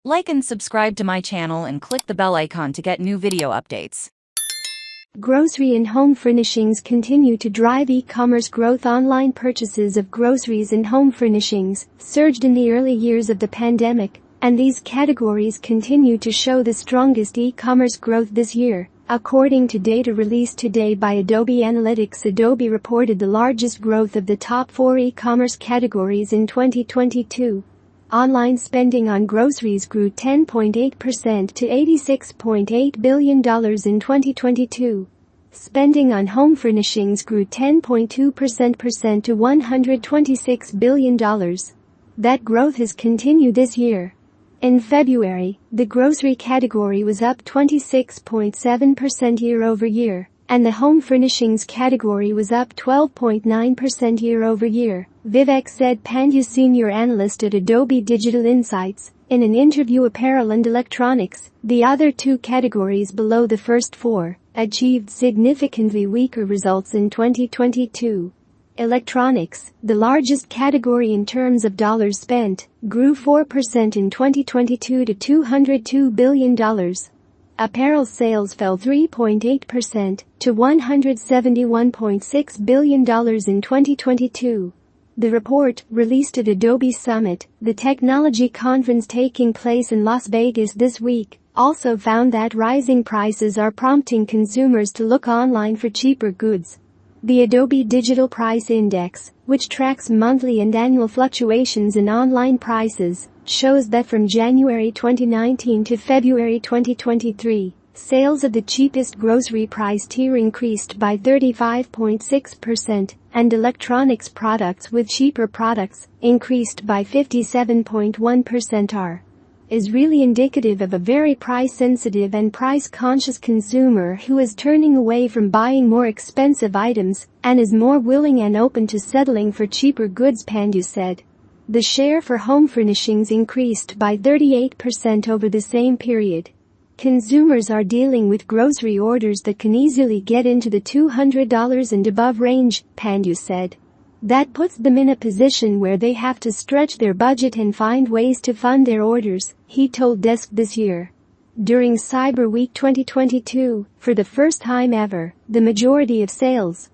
Like and subscribe to my channel and click the bell icon to get new video updates. Grocery and home furnishings continue to drive e-commerce growth. Online purchases of groceries and home furnishings surged in the early years of the pandemic, and these categories continue to show the strongest e-commerce growth this year. According to data released today by Adobe Analytics, Adobe reported the largest growth of the top 4 e-commerce categories in 2022. Online spending on groceries grew 10.8% to $86.8 billion in 2022. Spending on home furnishings grew 10.2% to $126 billion. That growth has continued this year. In February, the grocery category was up 26.7% year-over-year, and the home furnishings category was up 12.9% year-over-year, Vivek said, Pandya, senior analyst at Adobe Digital Insights, in an interview. Apparel and electronics, the other two categories below the first four, achieved significantly weaker results in 2022. Electronics, the largest category in terms of dollars spent, grew 4% in 2022 to $202 billion. Apparel sales fell 3.8% to $171.6 billion in 2022. The report, released at Adobe Summit, the technology conference taking place in Las Vegas this week, also found that rising prices are prompting consumers to look online for cheaper goods. The Adobe Digital Price Index, which tracks monthly and annual fluctuations in online prices, shows that from January 2019 to February 2023, sales of the cheapest grocery price tier increased by 35.6%, and electronics products with cheaper products increased by 57.1%. Is really indicative of a very price-sensitive and price-conscious consumer who is turning away from buying more expensive items and is more willing and open to settling for cheaper goods, Pandya said. The share for home furnishings increased by 38% over the same period. Consumers are dealing with grocery orders that can easily get into the $200 and above range, Pandya said. That puts them in a position where they have to stretch their budget and find ways to fund their orders, he told Desk this year. During Cyber Week 2022, for the first time ever, the majority of sales